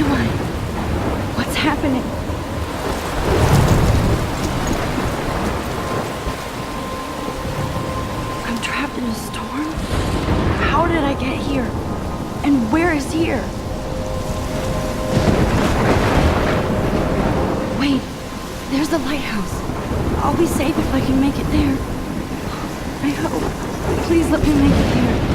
am I? What's happening? I'm trapped in a storm? How did I get here? And where is here? Wait, there's the lighthouse. I'll be safe if I can make it there. I hope. Please let me make it there.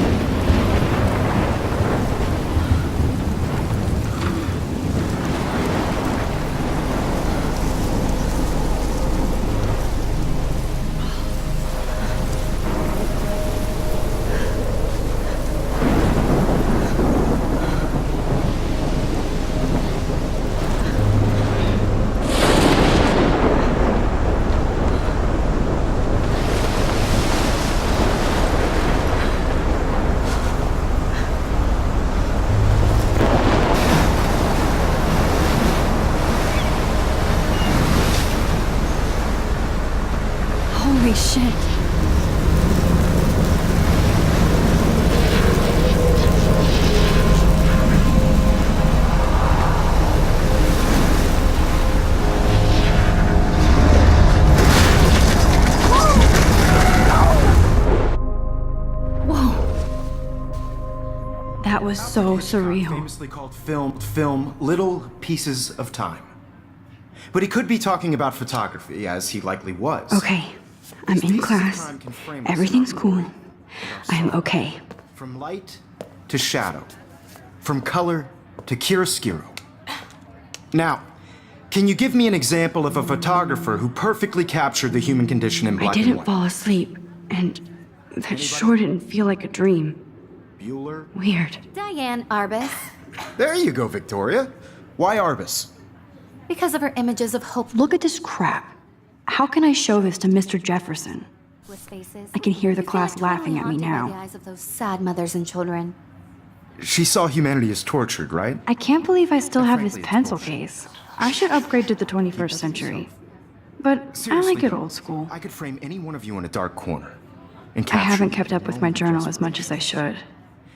Holy shit. That was so surreal. Famously called film, little pieces of time. But he could be talking about photography, as he likely was. Okay, I'm in class. Everything's cool. I'm okay. From light to shadow. From color to chiaroscuro. Now, can you give me an example of a photographer who perfectly captured the human condition in black and I didn't white? fall asleep, and that sure didn't feel like a dream. Bueller? Weird. Diane Arbus. There you go, Victoria. Why Arbus? Because of her images of hope Look at this crap. How can I show this to Mr. Jefferson? with faces. I can hear the You feel class totally laughing at me haunted by now. the eyes of those sad mothers and children. She saw humanity as tortured, right? I can't believe I still have this Frankly, it's pencil bullshit. case. I should upgrade to the 21st century. But I Seriously, like it old school. I could frame any one of you in a dark corner. And I capture haven't you kept up in with your my own journal as adjustment. much as I should.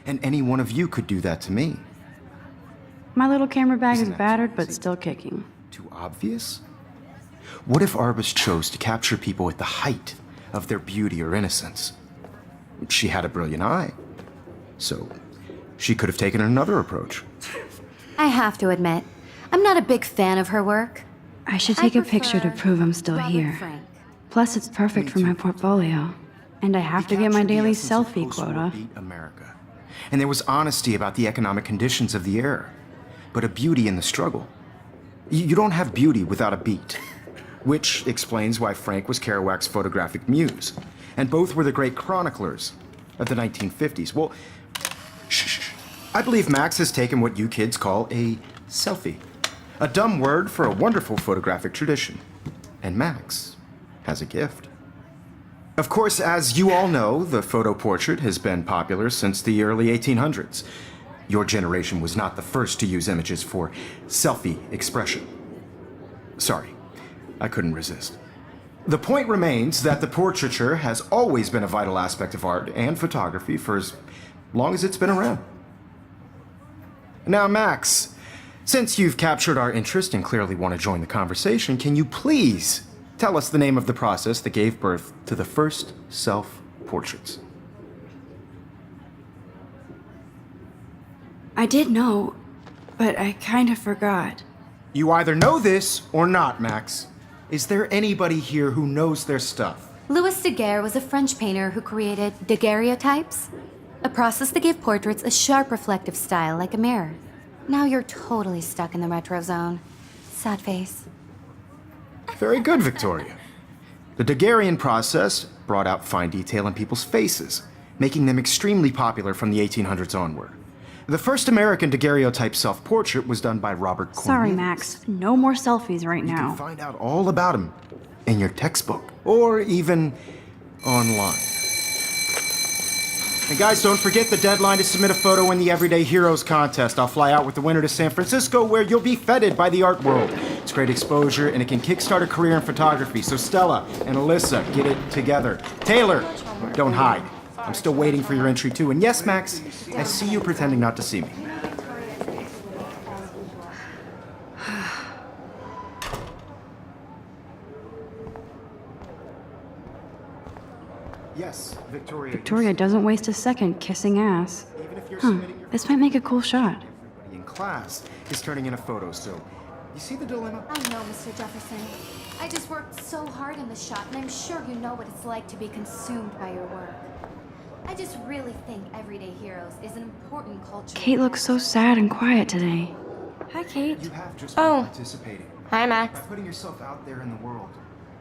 And any one of you could do that to me. My little camera bag is Isn't that battered, but crazy? still kicking. Too obvious? What if Arbus chose to capture people at the height of their beauty or innocence? She had a brilliant eye. So, she could have taken another approach. I have to admit, I'm not a big fan of her work. I should I take a picture to prefer prove I'm still Robert here. Frank. Plus, it's perfect for my portfolio. And I have to get my daily selfie quota. Beat America. And there was honesty about the economic conditions of the era, but a beauty in the struggle. You don't have beauty without a beat, which explains why Frank was Kerouac's photographic muse, and both were the great chroniclers of the 1950s. Well, shh. I believe Max has taken what you kids call a selfie, a dumb word for a wonderful photographic tradition, and Max has a gift. Of course, as you all know, the photo portrait has been popular since the early 1800s. Your generation was not the first to use images for selfie expression. Sorry, I couldn't resist. The point remains that the portraiture has always been a vital aspect of art and photography for as long as it's been around. Now, Max, since you've captured our interest and clearly want to join the conversation, can you please tell us the name of the process that gave birth to the first self-portraits? I did know, but I kind of forgot. You either know this or not, Max. Is there anybody here who knows their stuff? Louis Daguerre was a French painter who created daguerreotypes, a process that gave portraits a sharp reflective style like a mirror. Now you're totally stuck in the retro zone. Sad face. Very good, Victoria. The Daguerrean process brought out fine detail in people's faces, making them extremely popular from the 1800s onward. The first American daguerreotype self-portrait was done by Robert Cornelius. Sorry, Max. No more selfies right You can now. find out all about him in your textbook, or even online. And guys, don't forget the deadline to submit a photo in the Everyday Heroes contest. I'll fly out with the winner to San Francisco, where you'll be feted by the art world. It's great exposure, and it can kickstart a career in photography. So Stella and Alyssa, get it together. Taylor, don't hide. I'm still waiting for your entry too. And yes, Max, I see you pretending not to see me. Victoria doesn't waste a second kissing ass. This might make a cool shot. Everybody in class is turning in a photo, so you see the dilemma? I know, Mr. Jefferson. I just worked so hard in the shop, and I'm sure you know what it's like to be consumed by your work. I just really think Everyday Heroes is an important culture. Kate looks so sad and quiet today. Hi, Kate. You have just been participating. Hi, Max. By putting yourself out there in the world.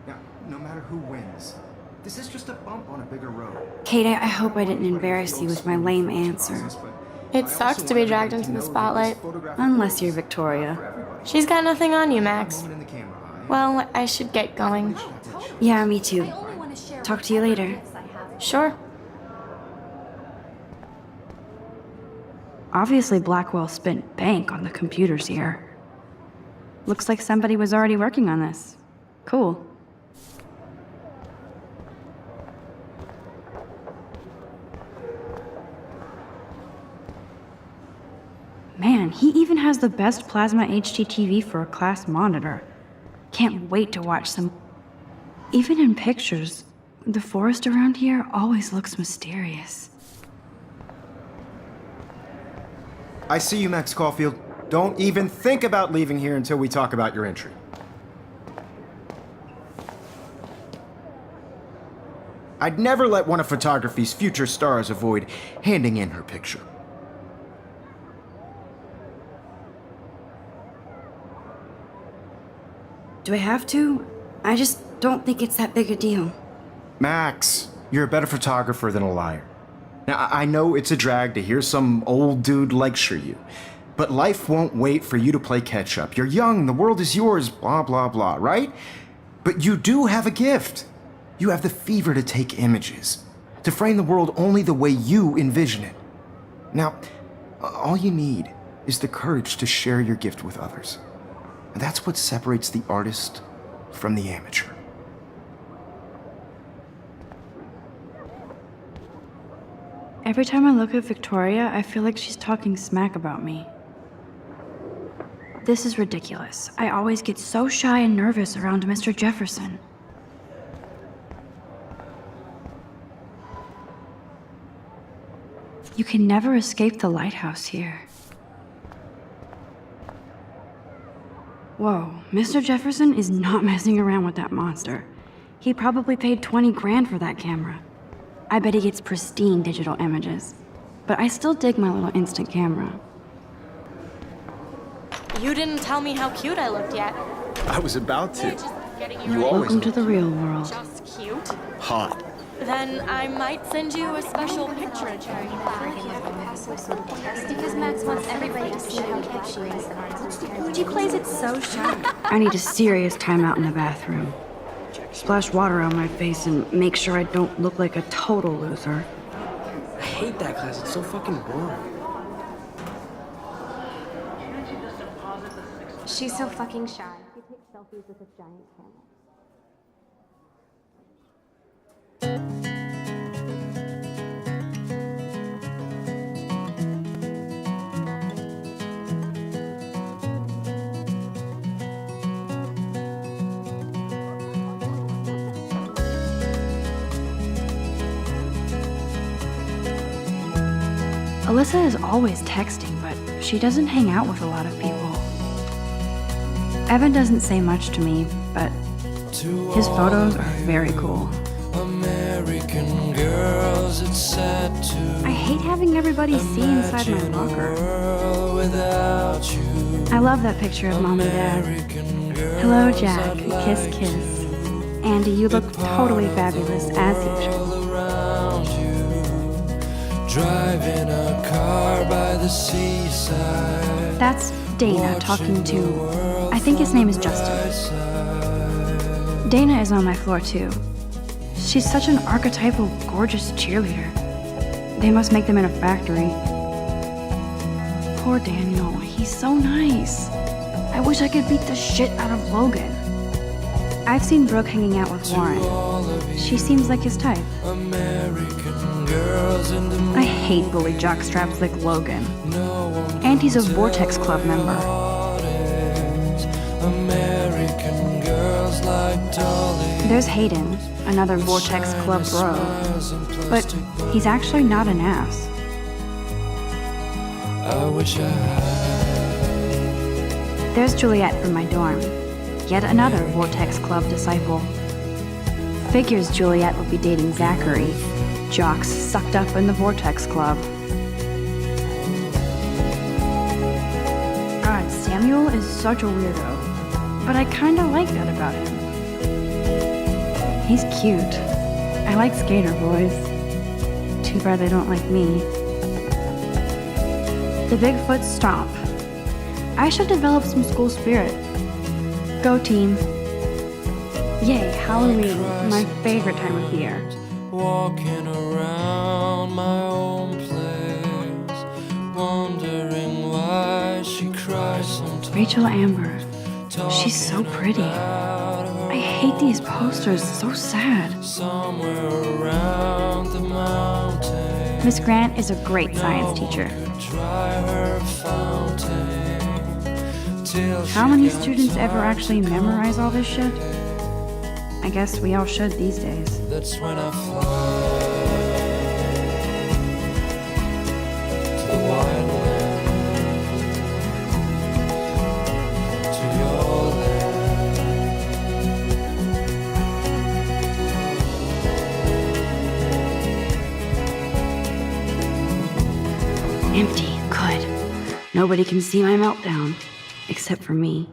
Now, no matter who wins, this is just a bump on a bigger road. Kate, I hope I didn't embarrass you with my lame answer. It sucks to be dragged into the spotlight. Unless you're Victoria. She's got nothing on you, Max. Well, I should get going. Yeah, me too. Talk to you later. Sure. Obviously, Blackwell spent bank on the computers here. Looks like somebody was already working on this. Cool. Man, he even has the best plasma HDTV for a class monitor. Can't wait to watch some. Even in pictures, the forest around here always looks mysterious. I see you, Max Caulfield. Don't even think about leaving here until we talk about your entry. I'd never let one of photography's future stars avoid handing in her picture. Do I have to? I just don't think it's that big a deal. Max, you're a better photographer than a liar. Now, I know it's a drag to hear some old dude lecture you, but life won't wait for you to play catch-up. You're young, the world is yours, blah, blah, blah, right? But you do have a gift. You have the fever to take images, to frame the world only the way you envision it. Now, all you need is the courage to share your gift with others. And that's what separates the artist from the amateur. Every time I look at Victoria, I feel like she's talking smack about me. This is ridiculous. I always get so shy and nervous around Mr. Jefferson. You can never escape the lighthouse here. Whoa, Mr. Jefferson is not messing around with that monster. He probably paid 20 grand for that camera. I bet he gets pristine digital images. But I still dig my little instant camera. You didn't tell me how cute I looked yet. I was about to. Just getting You always Welcome to the real world. just cute. hot. Then I might send you a special picture of her. Because Max wants everybody to see how cute she is. She plays it so shy. I need a serious timeout in the bathroom. Splash water on my face and make sure I don't look like a total loser. I hate that class. It's so fucking boring. She's so fucking shy. She takes selfies with this giant camera. Alyssa is always texting, but she doesn't hang out with a lot of people. Evan doesn't say much to me, but his photos are very cool. American girls, it's sad to I hate having everybody see inside my locker. world without you. I love that picture of Mom and Dad. Hello, Jack. Kiss, kiss. Andy, you look totally fabulous, as usual. All around you, driving a car by the seaside. That's Dana talking to, I think his name is Justin. Dana is on my floor too. She's such an archetypal, gorgeous cheerleader. They must make them in a factory. Poor Daniel, he's so nice. I wish I could beat the shit out of Logan. I've seen Brooke hanging out with Warren. She seems like his type. American girls in the I hate bully jockstraps like Logan. And he's a Vortex Club member. American girls like Dolly. There's Hayden, another Vortex Club bro. But he's actually not an ass. I wish I had. There's Juliet from my dorm. Yet another Vortex Club disciple. Figures Juliet would be dating Zachary, jocks sucked up in the Vortex Club. God, Samuel is such a weirdo. But I kinda like that about him. He's cute. I like skater boys. Too bad they don't like me. The Bigfoot stomp. I should develop some school spirit. Go team. Yay, Halloween, my favorite time of year. Walking around my own place, wondering why she cries sometimes. Rachel Amber. She's so pretty. I hate these posters, so sad. Somewhere around the mountain. Miss Grant is a great science teacher. Try her fountain. Till How many students ever actually memorize all this shit? I guess we all should these days. that's when I fly to the wild land, to your land. Empty, good. Nobody can see my meltdown, except for me.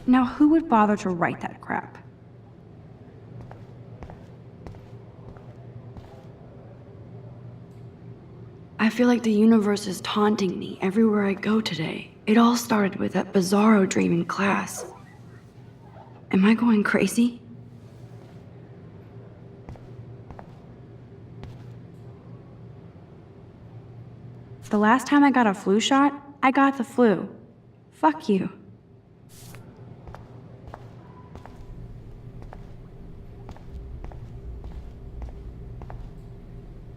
Now, who would bother to write that crap? I feel like the universe is taunting me everywhere I go today. It all started with that bizarro dream in class. Am I going crazy? The last time I got a flu shot, I got the flu. Fuck you.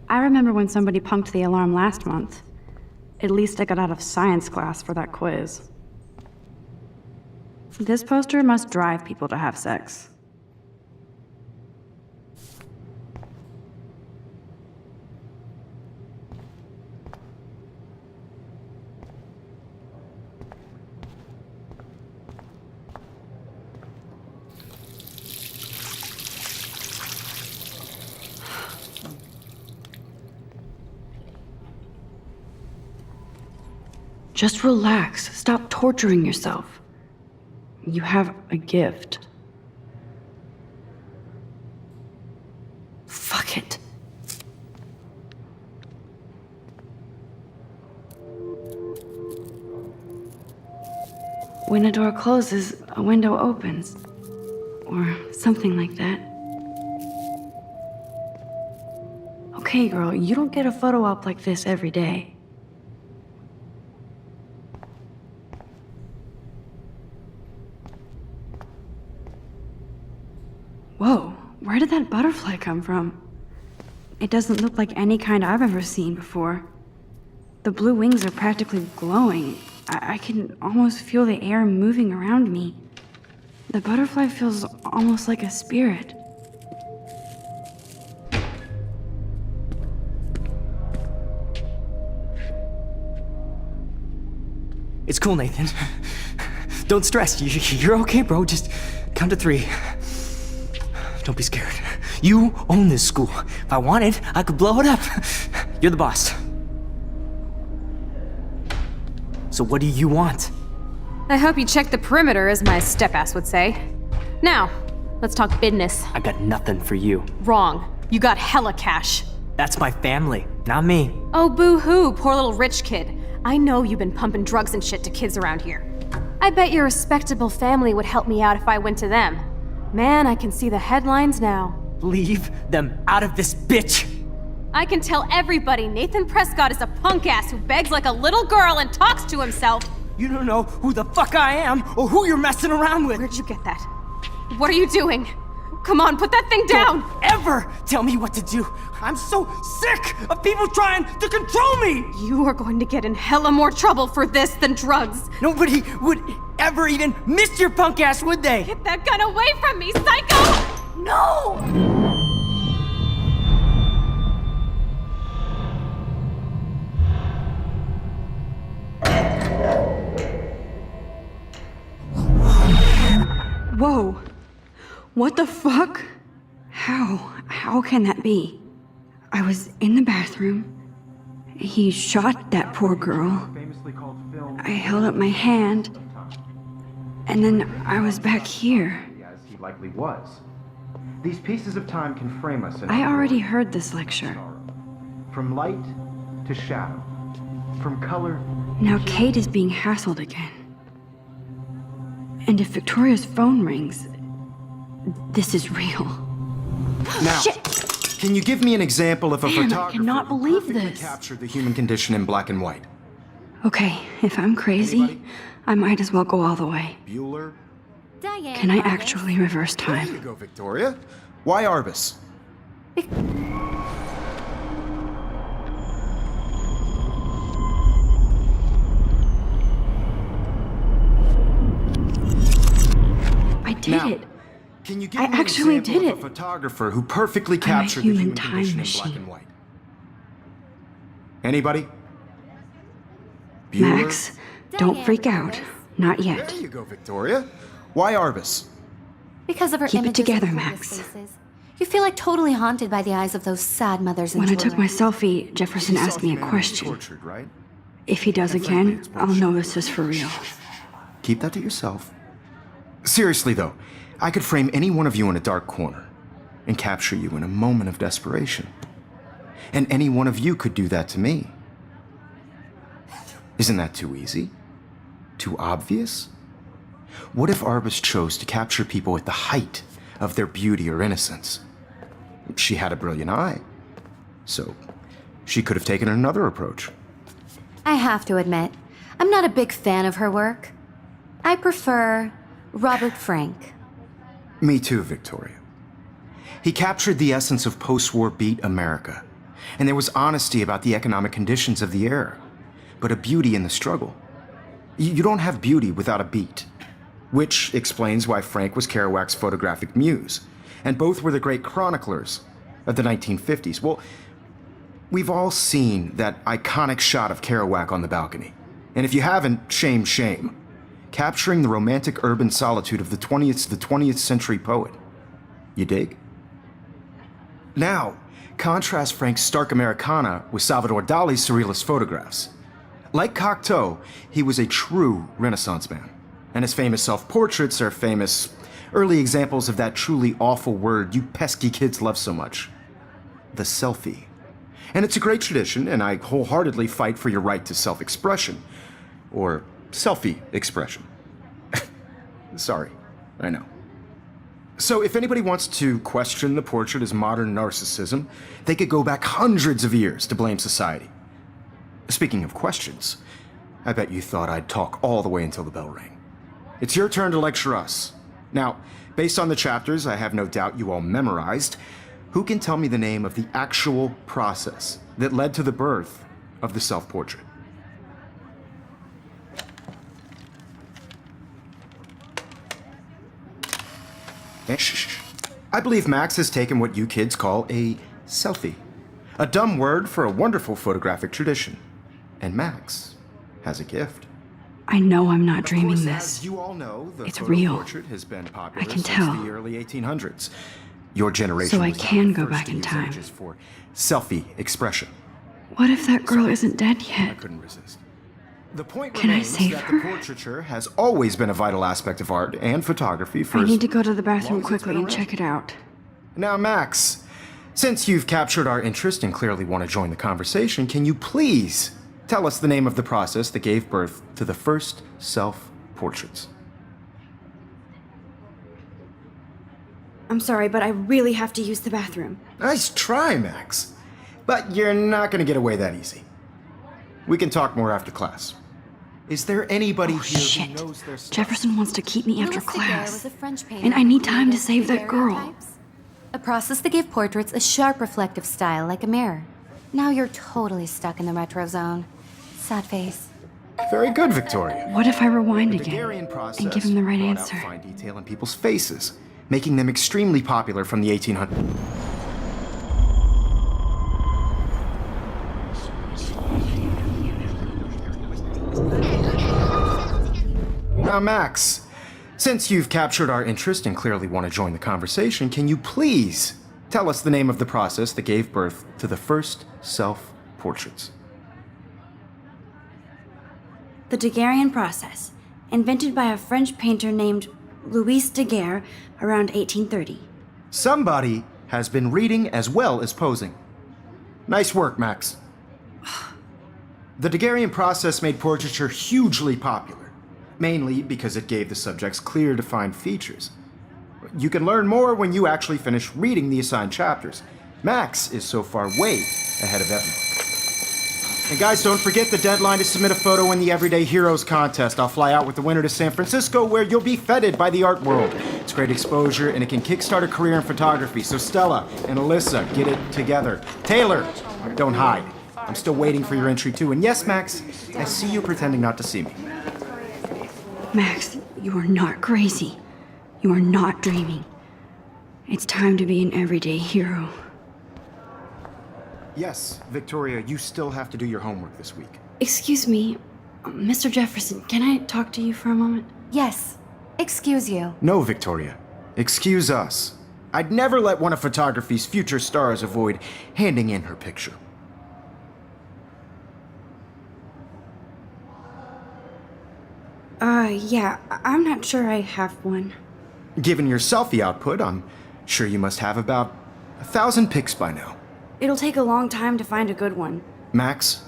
I remember when somebody punked the alarm last month. At least I got out of science class for that quiz. This poster must drive people to have sex. Just relax. Stop torturing yourself. You have a gift. Fuck it. When a door closes, a window opens. Or something like that. Okay, girl, you don't get a photo op like this every day. Whoa, where did that butterfly come from? It doesn't look like any kind I've ever seen before. The blue wings are practically glowing. I can almost feel the air moving around me. The butterfly feels almost like a spirit. It's cool, Nathan. Don't stress. You're okay, bro. Just count to 3. Don't be scared. You own this school. If I wanted, I could blow it up. You're the boss. So what do you want? I hope you checked the perimeter, as my step-ass would say. Now, let's talk business. I got nothing for you. Wrong. You got hella cash. That's my family, not me. Oh, boo-hoo, poor little rich kid. I know you've been pumping drugs and shit to kids around here. I bet your respectable family would help me out if I went to them. Man, I can see the headlines now. Leave them out of this bitch! I can tell everybody Nathan Prescott is a punk ass who begs like a little girl and talks to himself. You don't know who the fuck I am or who you're messing around with. Where'd you get that? What are you doing? Come on, put that thing down! Don't ever tell me what to do. I'm so sick of people trying to control me! You are going to get in hella more trouble for this than drugs. Nobody would ever even miss your punk ass, would they? Get that gun away from me, psycho! No! Whoa. What the fuck? How can that be? I was in the bathroom. He shot that poor girl. I held up my hand. And then I was back here. As he likely was. These pieces of time can frame us in I already heard this lecture. from light to shadow, from color. Now Kate is being hassled again. And if Victoria's phone rings, this is real. Now, Shit! can you give me an example of a Man, I photographer cannot who believe perfectly this. captured the human condition in black and white? Okay, if I'm crazy, Anybody? I might as well go all the way. Bueller? Diane. Can I Arbus. actually reverse There you time? go, Victoria. Why Arbus? I did Now, it. Can you give I me an actually example did of a it. photographer who perfectly captured the human human time condition in machine. black and white? Anybody? Bueller? Max, don't Diane freak out. Arbus. Not There yet. you go, Victoria. Why Arbus? Because of her Keep it images of together, previous Max. faces. You feel like totally haunted by the eyes of those sad mothers and When I children. took my selfie, Jefferson You saw asked me a the man question. Tortured, right? If he does And frankly, again, it's I'll bullshit. know this is for real. Keep that to yourself. Seriously, though, I could frame any one of you in a dark corner and capture you in a moment of desperation. And any one of you could do that to me. Isn't that too easy? Too obvious? What if Arbus chose to capture people at the height of their beauty or innocence? She had a brilliant eye, so she could have taken another approach. I have to admit, I'm not a big fan of her work. I prefer Robert Frank. Me too, Victoria. He captured the essence of post-war beat America, and there was honesty about the economic conditions of the era, but a beauty in the struggle. You don't have beauty without a beat, which explains why Frank was Kerouac's photographic muse, and both were the great chroniclers of the 1950s. Well, we've all seen that iconic shot of Kerouac on the balcony, and if you haven't, shame, shame. Capturing the romantic urban solitude of the 20th century poet. You dig? Now, contrast Frank's stark Americana with Salvador Dali's surrealist photographs. Like Cocteau, he was a true Renaissance man, and his famous self-portraits are famous early examples of that truly awful word you pesky kids love so much. The selfie. And it's a great tradition, and I wholeheartedly fight for your right to self-expression. Or selfie expression. Sorry, I know. So if anybody wants to question the portrait as modern narcissism, they could go back hundreds of years to blame society. Speaking of questions, I bet you thought I'd talk all the way until the bell rang. It's your turn to lecture us. Now, based on the chapters I have no doubt you all memorized, who can tell me the name of the actual process that led to the birth of the self-portrait? Shh. I believe Max has taken what you kids call a selfie. A dumb word for a wonderful photographic tradition. And Max has a gift. I know I'm not Of dreaming course, this. As you all know, the It's photo real. portrait has been popular I can since tell. the early 1800s. Your generation So I was not can the go first back to in use time. images for selfie expression. What if that girl isn't dead I yet? couldn't resist. The point Can I remains save that her? the portraiture has always been a vital aspect of art and photography for I as need to go to the long bathroom as it's quickly been and around. check it out. Now, Max, since you've captured our interest and clearly want to join the conversation, can you please tell us the name of the process that gave birth to the first self-portraits? I'm sorry, but I really have to use the bathroom. Nice try, Max. But you're not going to get away that easy. We can talk more after class. Is there anybody Oh, here shit. who knows their stuff? Jefferson wants to keep me after Louis Daguerre class. was a French painter And I who need time to created save that girl. daguerreotypes, a process that gave portraits a sharp reflective style like a mirror. Now you're totally stuck in the retro zone. Sad face. Very good, Victoria. What if I rewind The again Daguerrean process and give him the right brought answer? out fine detail in people's faces, making them extremely popular from the 1800s. Now, Max, since you've captured our interest and clearly want to join the conversation, can you please tell us the name of the process that gave birth to the first self-portraits? The Daguerrean process, invented by a French painter named Louis Daguerre around 1830. Somebody has been reading as well as posing. Nice work, Max. The Daguerrean process made portraiture hugely popular, mainly because it gave the subjects clear, defined features. You can learn more when you actually finish reading the assigned chapters. Max is so far way ahead of everyone. And guys, don't forget the deadline to submit a photo in the Everyday Heroes contest. I'll fly out with the winner to San Francisco, where you'll be feted by the art world. It's great exposure, and it can kickstart a career in photography. So Stella and Alyssa, get it together. Taylor, don't hide. I'm still waiting for your entry too. And yes, Max, I see you pretending not to see me. Max, you are not crazy. You are not dreaming. It's time to be an everyday hero. Yes, Victoria, you still have to do your homework this week. Excuse me, Mr. Jefferson, can I talk to you for a moment? Yes. Excuse you. No, Victoria. Excuse us. I'd never let one of photography's future stars avoid handing in her picture. Yeah, I'm not sure I have one. Given your selfie output, I'm sure you must have about 1,000 pics by now. It'll take a long time to find a good one. Max,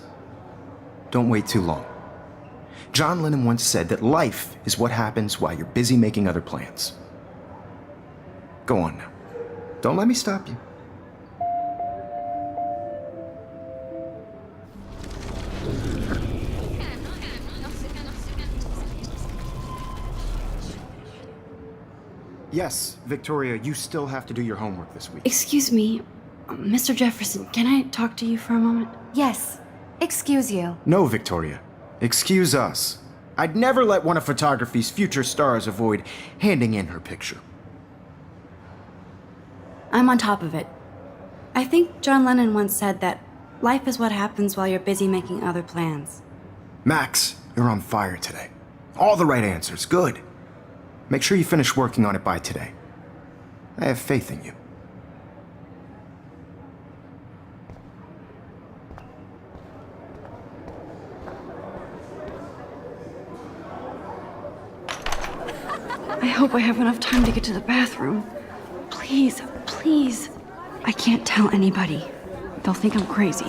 don't wait too long. John Lennon once said that life is what happens while you're busy making other plans. Go on now. Don't let me stop you. Yes, Victoria, you still have to do your homework this week. Excuse me, Mr. Jefferson, can I talk to you for a moment? Yes. Excuse you. No, Victoria. Excuse us. I'd never let one of photography's future stars avoid handing in her picture. I'm on top of it. I think John Lennon once said that life is what happens while you're busy making other plans. Max, you're on fire today. All the right answers. Good. Make sure you finish working on it by today. I have faith in you. I hope I have enough time to get to the bathroom. Please, please. I can't tell anybody. They'll think I'm crazy.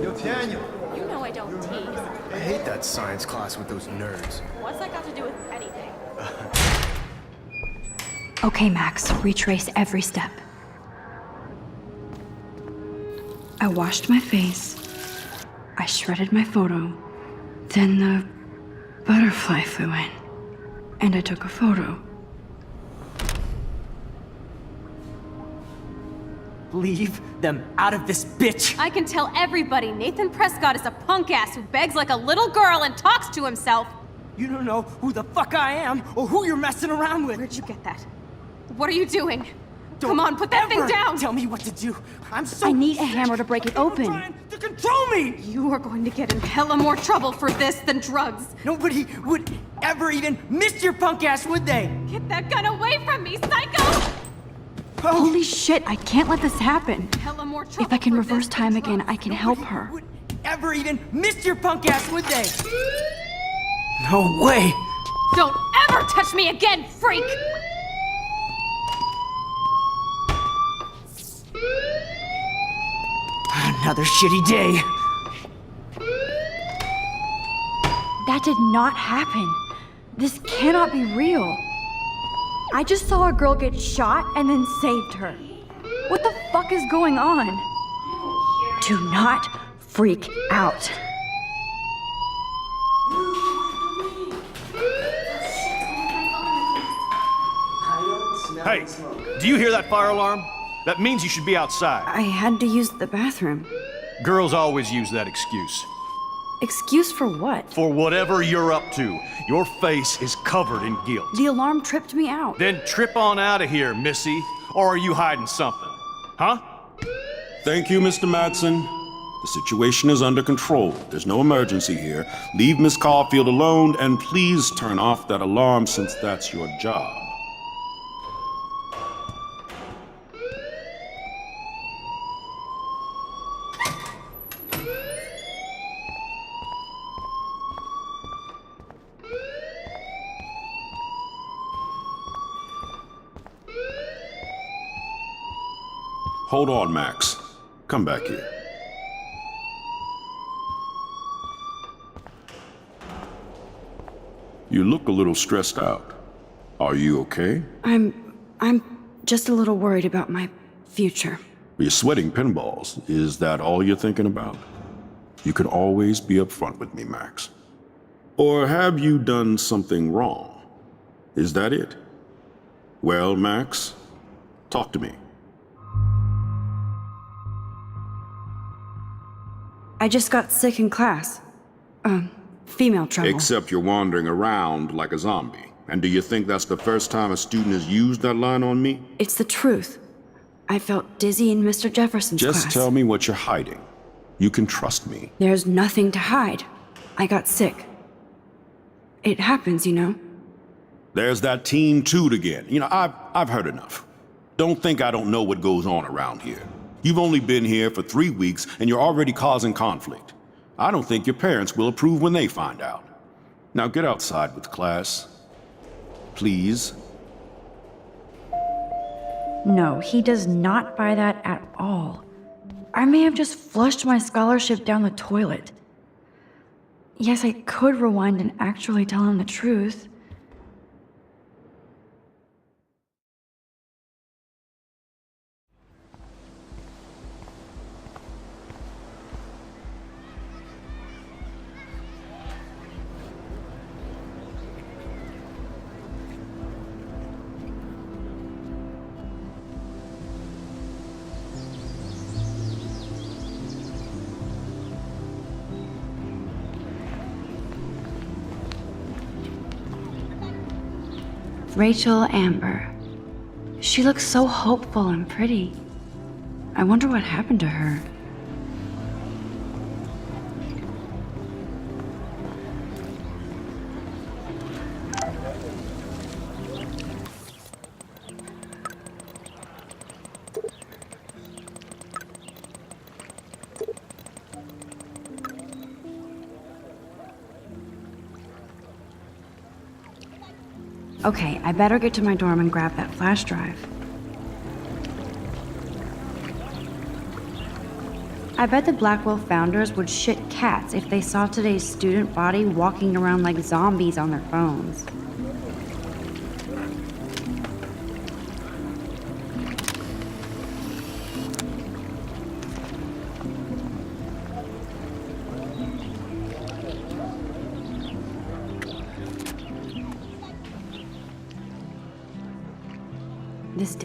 Yo, Daniel. You know I don't tease. I hate that science class with those nerds. What's that got to do with anything? Okay, Max, retrace every step. I washed my face. I shredded my photo. Then the butterfly flew in. And I took a photo. Leave them out of this bitch! I can tell everybody Nathan Prescott is a punk ass who begs like a little girl and talks to himself. You don't know who the fuck I am or who you're messing around with! Where'd you get that? What are you doing? Come on, put that thing Ever down! Tell me what to do! I'm so I need a sick hammer to break it of open. trying to control me! You are going to get in hella more trouble for this than drugs. Nobody would ever even miss your punk ass, would they? Get that gun away from me, psycho! Holy shit, I can't let this happen. Hella more trouble If I can for reverse this time than again, drugs. I can help Nobody her. would ever even miss your punk ass, would they? No way! Don't ever touch me again, freak! Another shitty day. That did not happen. This cannot be real. I just saw a girl get shot and then saved her. What the fuck is going on? Do not freak out. Hey, do you hear that fire alarm? That means you should be outside. I had to use the bathroom. Girls always use that excuse. Excuse for what? For whatever you're up to, your face is covered in guilt. The alarm tripped me out. Then trip on out of here, Missy. Or are you hiding something? Huh? Thank you, Mr. Madsen. The situation is under control. There's no emergency here. Leave Miss Caulfield alone, and please turn off that alarm since that's your job. Hold on, Max. Come back here. You look a little stressed out. Are you okay? I'm just a little worried about my future. You're sweating pinballs. Is that all you're thinking about? You can always be upfront with me, Max. Or have you done something wrong? Is that it? Well, Max, talk to me. I just got sick in class. Female trouble. Except you're wandering around like a zombie. And do you think that's the first time a student has used that line on me? It's the truth. I felt dizzy in Mr. Jefferson's class. Just tell me what you're hiding. You can trust me. There's nothing to hide. I got sick. It happens, you know. There's that Team Toot again. You know, I've heard enough. Don't think I don't know what goes on around here. You've only been here for 3 weeks, and you're already causing conflict. I don't think your parents will approve when they find out. Now get outside with class. Please. No, he does not buy that at all. I may have just flushed my scholarship down the toilet. Yes, I could rewind and actually tell him the truth. Rachel Amber. She looks so hopeful and pretty. I wonder what happened to her. Okay, I better get to my dorm and grab that flash drive. I bet the Blackwell founders would shit cats if they saw today's student body walking around like zombies on their phones. This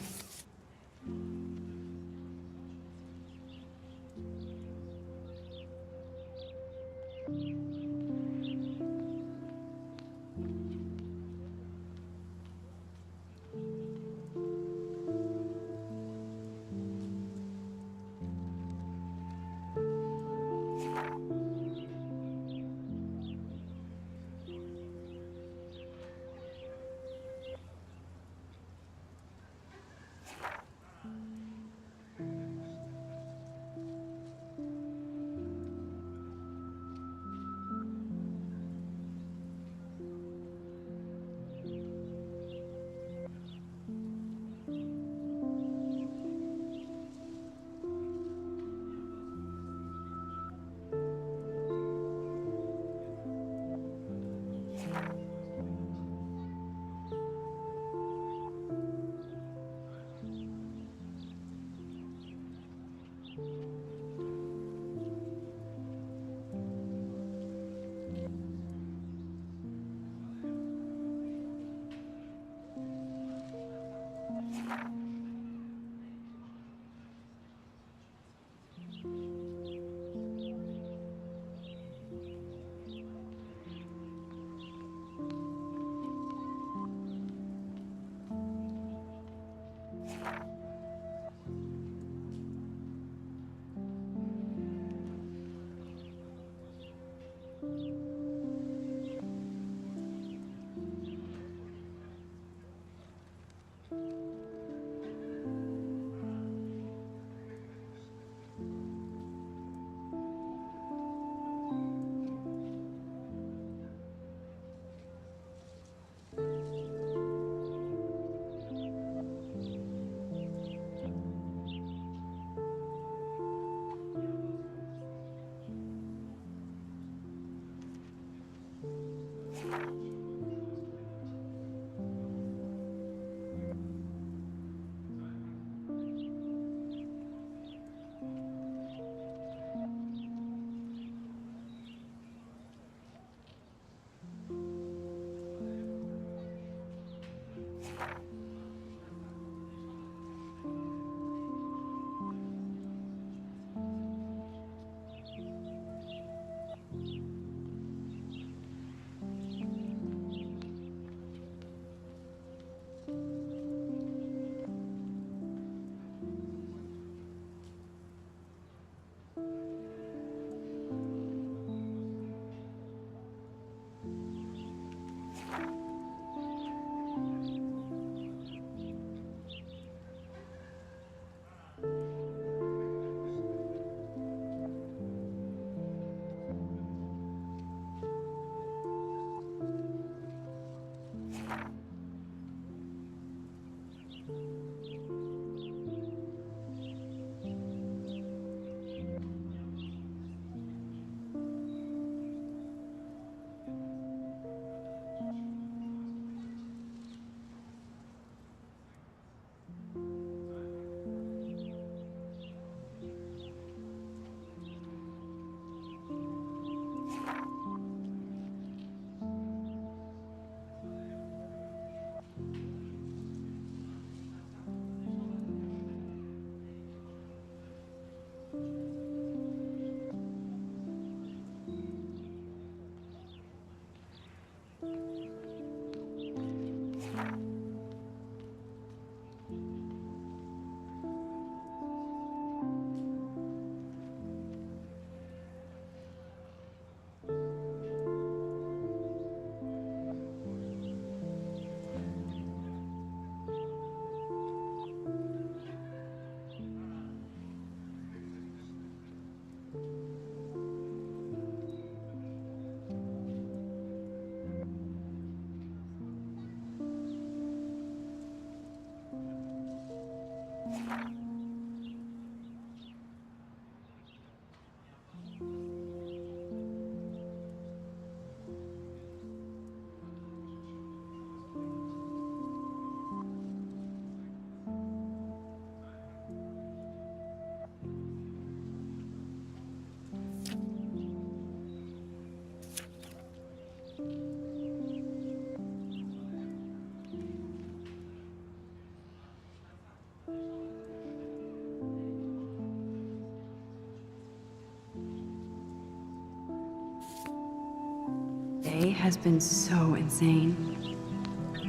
Day has been so insane.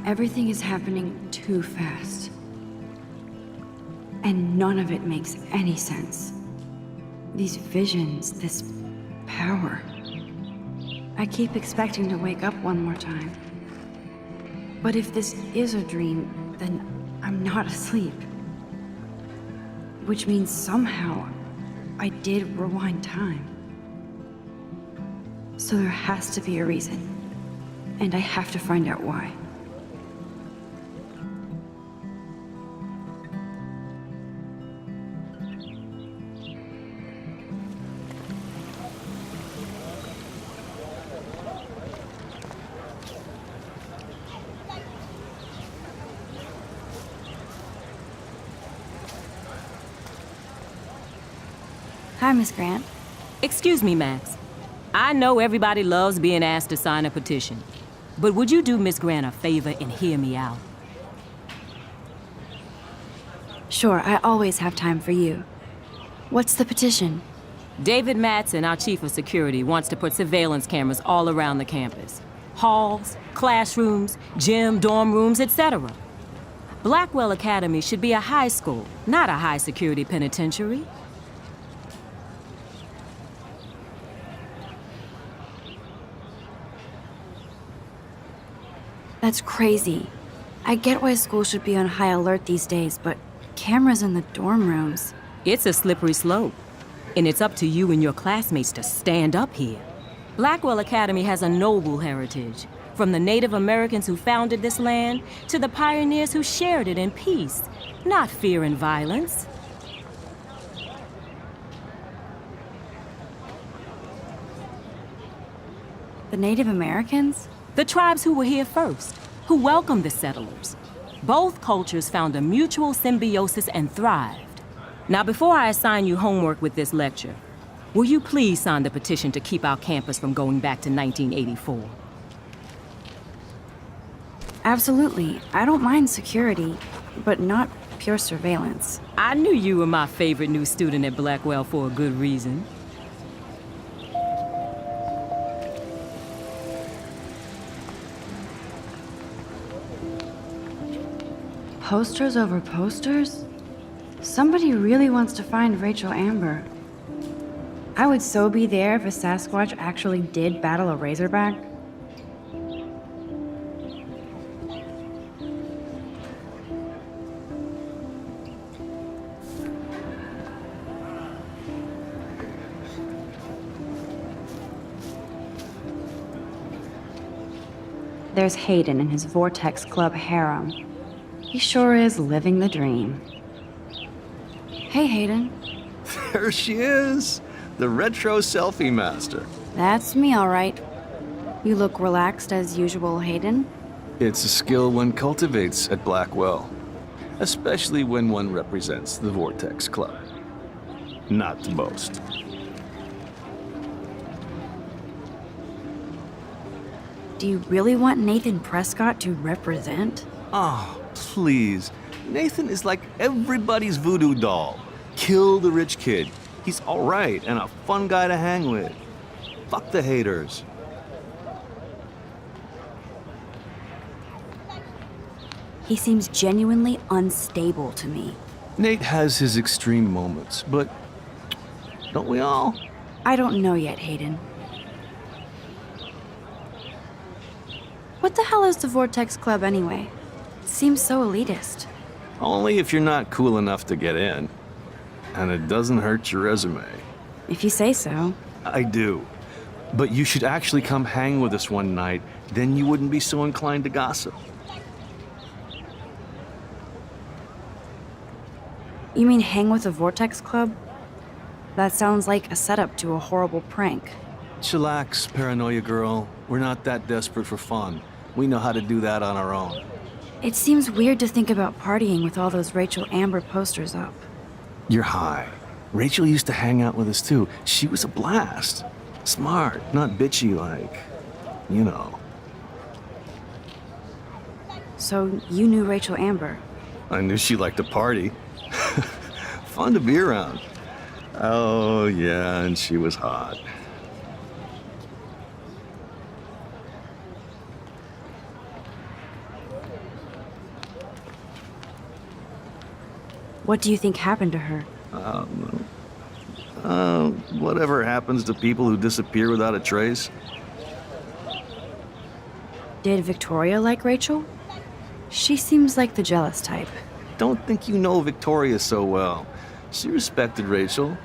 Everything is happening too fast. And none of it makes any sense. These visions, this power. I keep expecting to wake up one more time. But if this is a dream, then I'm not asleep. Which means somehow I did rewind time. So there has to be a reason. And I have to find out why. Hi, Miss Grant. Excuse me, Max. I know everybody loves being asked to sign a petition, but would you do Miss Grant a favor and hear me out? Sure, I always have time for you. What's the petition? David Madsen, our chief of security, wants to put surveillance cameras all around the campus. Halls, classrooms, gym, dorm rooms, etc. Blackwell Academy should be a high school, not a high-security penitentiary. That's crazy. I get why school should be on high alert these days, but cameras in the dorm rooms. It's a slippery slope, and it's up to you and your classmates to stand up here. Blackwell Academy has a noble heritage, from the Native Americans who founded this land to the pioneers who shared it in peace, not fear and violence. The Native Americans? The tribes who were here first, who welcomed the settlers. Both cultures found a mutual symbiosis and thrived. Now, before I assign you homework with this lecture, will you please sign the petition to keep our campus from going back to 1984? Absolutely. I don't mind security, but not pure surveillance. I knew you were my favorite new student at Blackwell for a good reason. Posters over posters? Somebody really wants to find Rachel Amber. I would so be there if a Sasquatch actually did battle a Razorback. There's Hayden and his Vortex Club harem. He sure is living the dream. Hey, Hayden. There she is, the retro selfie master. That's me, all right. You look relaxed as usual, Hayden. It's a skill one cultivates at Blackwell, especially when one represents the Vortex Club. Not to boast. Do you really want Nathan Prescott to represent? Oh, please. Nathan is like everybody's voodoo doll. Kill the rich kid. He's all right and a fun guy to hang with. Fuck the haters. He seems genuinely unstable to me. Nate has his extreme moments, but don't we all? I don't know yet, Hayden. What the hell is the Vortex Club anyway? It seems so elitist. Only if you're not cool enough to get in. And it doesn't hurt your resume. If you say so. I do. But you should actually come hang with us one night, then you wouldn't be so inclined to gossip. You mean hang with the Vortex Club? That sounds like a setup to a horrible prank. Chillax, paranoia girl. We're not that desperate for fun. We know how to do that on our own. It seems weird to think about partying with all those Rachel Amber posters up. You're high. Rachel used to hang out with us too. She was a blast. Smart, not bitchy like, you know. So you knew Rachel Amber? I knew she liked to party. Fun to be around. Oh, yeah, and she was hot. What do you think happened to her? Whatever happens to people who disappear without a trace. Did Victoria like Rachel? She seems like the jealous type. Don't think you know Victoria so well. She respected Rachel,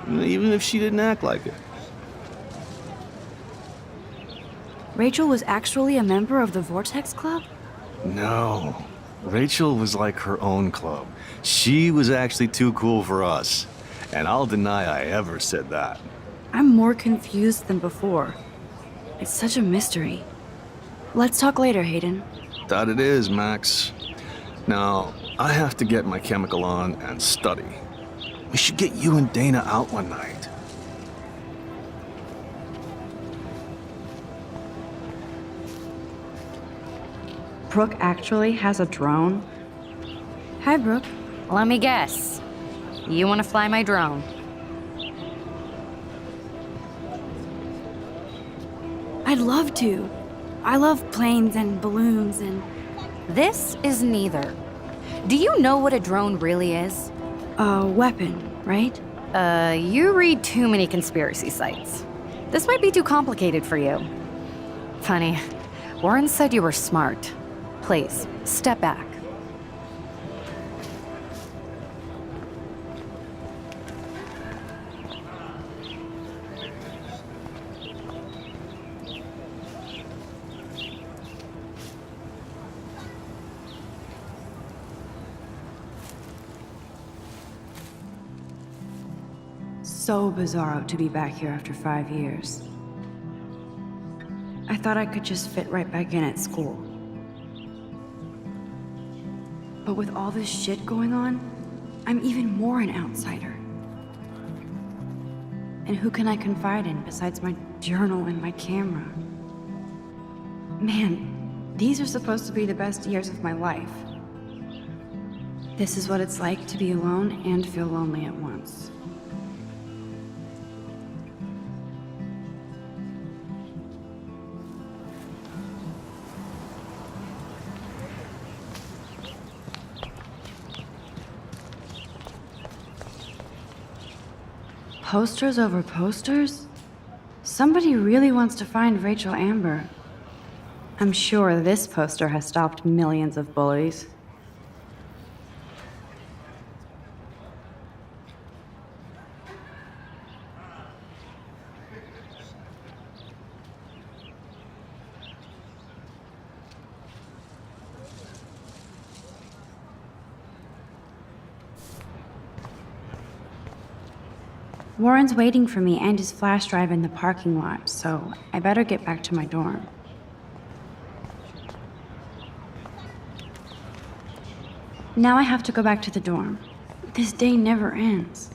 even if she didn't act like it. Rachel was actually a member of the Vortex Club? No. Rachel was like her own club. She was actually too cool for us. And I'll deny I ever said that. I'm more confused than before. It's such a mystery. Let's talk later, Hayden. That it is, Max. Now, I have to get my chemical on and study. We should get you and Dana out one night. Brooke actually has a drone? Hi, Brooke. Let me guess. You want to fly my drone? I'd love to. I love planes and balloons and... This is neither. Do you know what a drone really is? a weapon, right? You read too many conspiracy sites. This might be too complicated for you. Funny, Warren said you were smart. Please, step back. So bizarro to be back here after 5 years. I thought I could just fit right back in at school. But with all this shit going on, I'm even more an outsider. And who can I confide in besides my journal and my camera? Man, these are supposed to be the best years of my life. This is what it's like to be alone and feel lonely at once. Posters over posters? Somebody really wants to find Rachel Amber. I'm sure this poster has stopped millions of bullies. Warren's waiting for me and his flash drive in the parking lot, so I better get back to my dorm. Now I have to go back to the dorm. This day never ends.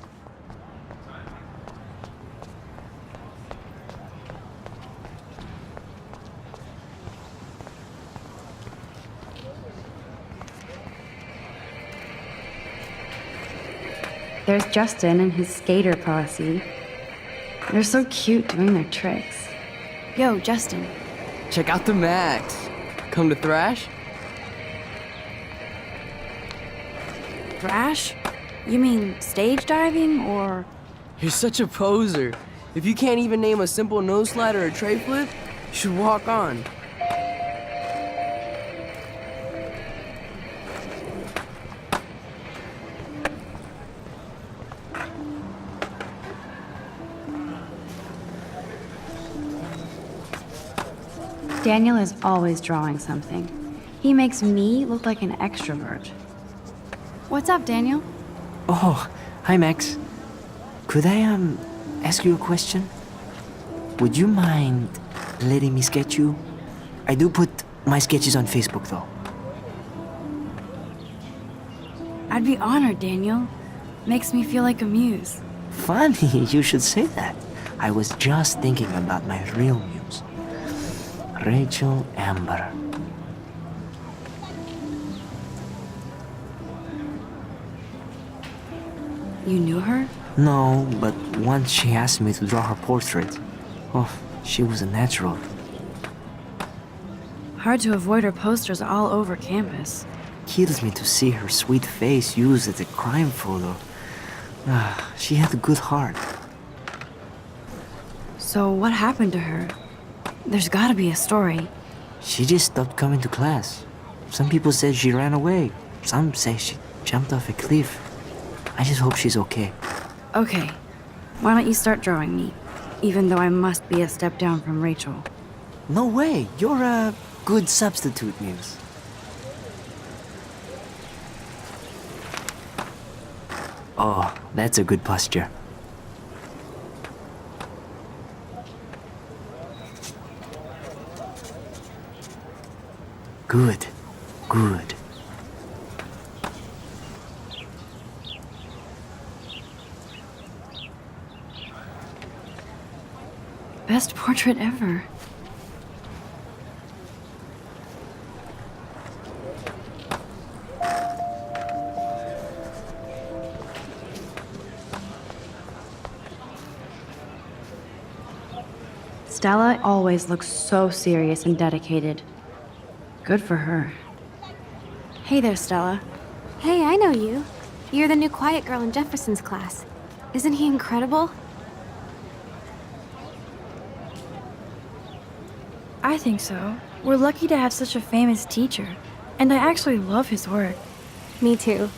There's Justin and his skater posse. They're so cute doing their tricks. Yo, Justin. Check out the Max. Come to thrash? Thrash? You mean stage diving or... You're such a poser. If you can't even name a simple nose slide or a tray flip, you should walk on. Daniel is always drawing something. He makes me look like an extrovert. What's up, Daniel? Oh, hi Max. Could I, ask you a question? Would you mind letting me sketch you? I do put my sketches on Facebook, though. I'd be honored, Daniel. Makes me feel like a muse. Funny, you should say that. I was just thinking about my real muse. Rachel Amber. You knew her? No, but once she asked me to draw her portrait. Oh, she was a natural. Hard to avoid her posters all over campus. Kills me to see her sweet face used as a crime photo. She had a good heart. So what happened to her? There's gotta be a story. She just stopped coming to class. Some people said she ran away. Some say she jumped off a cliff. I just hope she's okay. Okay, why don't you start drawing me? Even though I must be a step down from Rachel. No way, you're a good substitute, Muse. Oh, that's a good posture. Good, good. Best portrait ever. Stella always looks so serious and dedicated. Good for her. Hey there, Stella. Hey, I know you. You're the new quiet girl in Jefferson's class. Isn't he incredible? I think so. We're lucky to have such a famous teacher. And I actually love his work. Me too.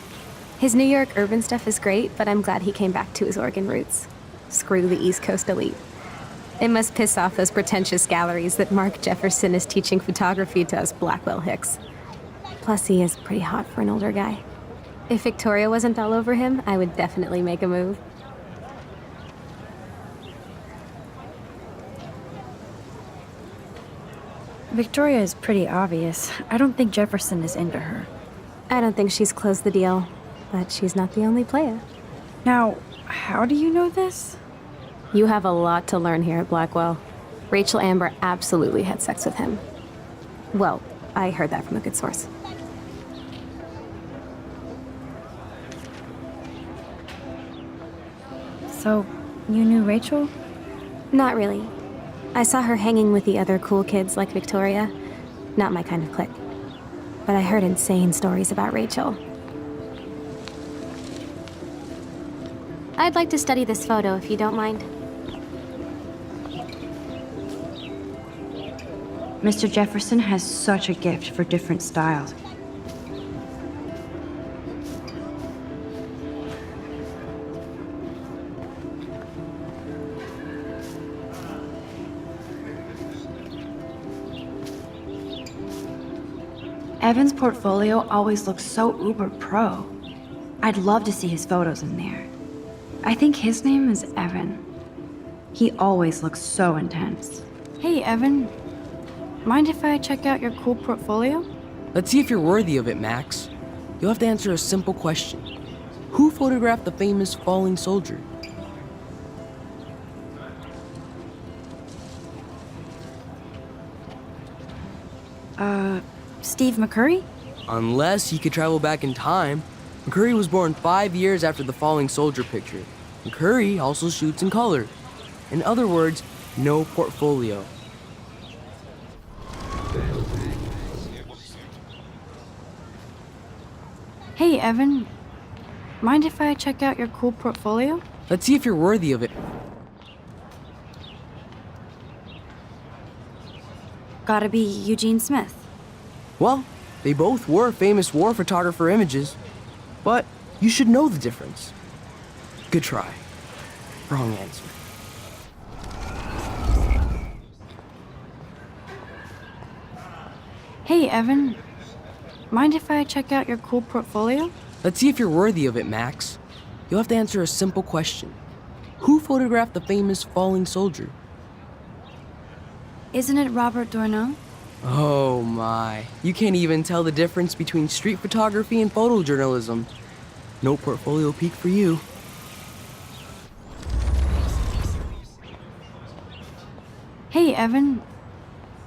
His New York urban stuff is great, but I'm glad he came back to his Oregon roots. Screw the East Coast elite. It must piss off those pretentious galleries that Mark Jefferson is teaching photography to us Blackwell Hicks. Plus, he is pretty hot for an older guy. If Victoria wasn't all over him, I would definitely make a move. Victoria is pretty obvious. I don't think Jefferson is into her. I don't think she's closed the deal, but she's not the only player. Now, how do you know this? You have a lot to learn here at Blackwell. Rachel Amber absolutely had sex with him. Well, I heard that from a good source. So, you knew Rachel? Not really. I saw her hanging with the other cool kids like Victoria. Not my kind of clique. But I heard insane stories about Rachel. I'd like to study this photo if you don't mind. Mr. Jefferson has such a gift for different styles. Evan's portfolio always looks so uber pro. I'd love to see his photos in there. I think his name is Evan. He always looks so intense. Hey, Evan. Mind if I check out your cool portfolio? Let's see if you're worthy of it, Max. You'll have to answer a simple question. Who photographed the famous falling soldier? Steve McCurry? Unless he could travel back in time. McCurry was born 5 years after the falling soldier picture. McCurry also shoots in color. In other words, no portfolio. Hey, Evan. Mind if I check out your cool portfolio? Let's see if you're worthy of it. Gotta be Eugene Smith. Well, they both were famous war photographer images, but you should know the difference. Good try. Wrong answer. Hey, Evan. Mind if I check out your cool portfolio? Let's see if you're worthy of it, Max. You'll have to answer a simple question. Who photographed the famous falling soldier? Isn't it Robert Doisneau? Oh my. You can't even tell the difference between street photography and photojournalism. No portfolio peak for you. Hey, Evan.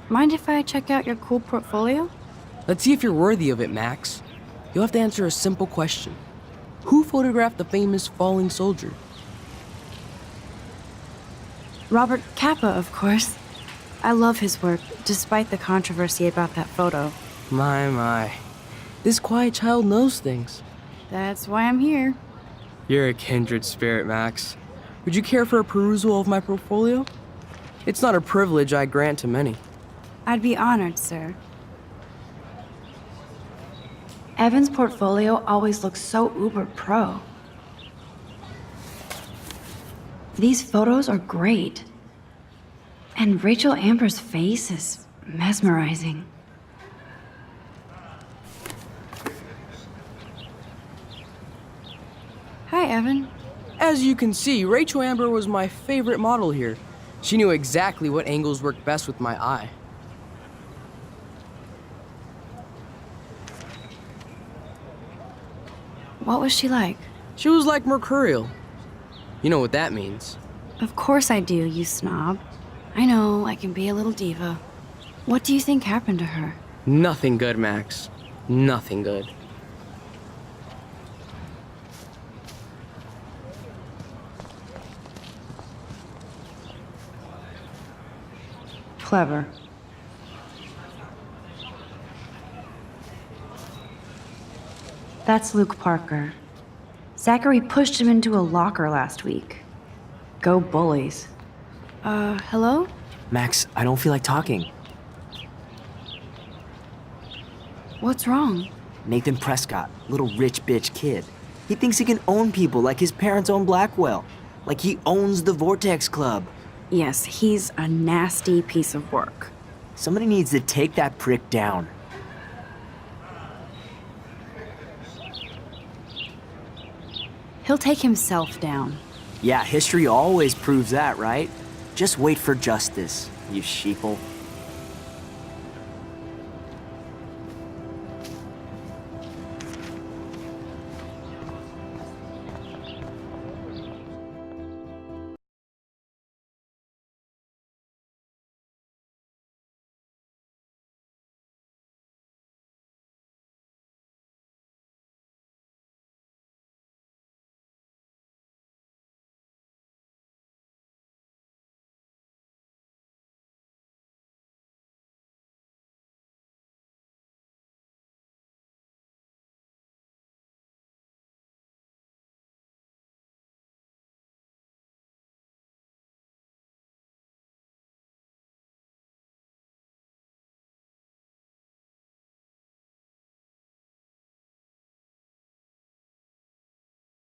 Mind if I check out your cool portfolio? Let's see if you're worthy of it, Max. You'll have to answer a simple question. Who photographed the famous falling soldier? Robert Capa, of course. I love his work, despite the controversy about that photo. My. This quiet child knows things. That's why I'm here. You're a kindred spirit, Max. Would you care for a perusal of my portfolio? It's not a privilege I grant to many. I'd be honored, sir. Evan's portfolio always looks so uber pro. These photos are great. And Rachel Amber's face is mesmerizing. Hi, Evan. As you can see, Rachel Amber was my favorite model here. She knew exactly what angles worked best with my eye. What was she like? She was like mercurial. You know what that means. Of course I do, you snob. I know, I can be a little diva. What do you think happened to her? Nothing good, Max. Nothing good. Clever. That's Luke Parker. Zachary pushed him into a locker last week. Go bullies. Hello? Max, I don't feel like talking. What's wrong? Nathan Prescott, little rich bitch kid. He thinks he can own people like his parents own Blackwell. Like he owns the Vortex Club. Yes, he's a nasty piece of work. Somebody needs to take that prick down. He'll take himself down. Yeah, history always proves that, right? Just wait for justice, you sheeple.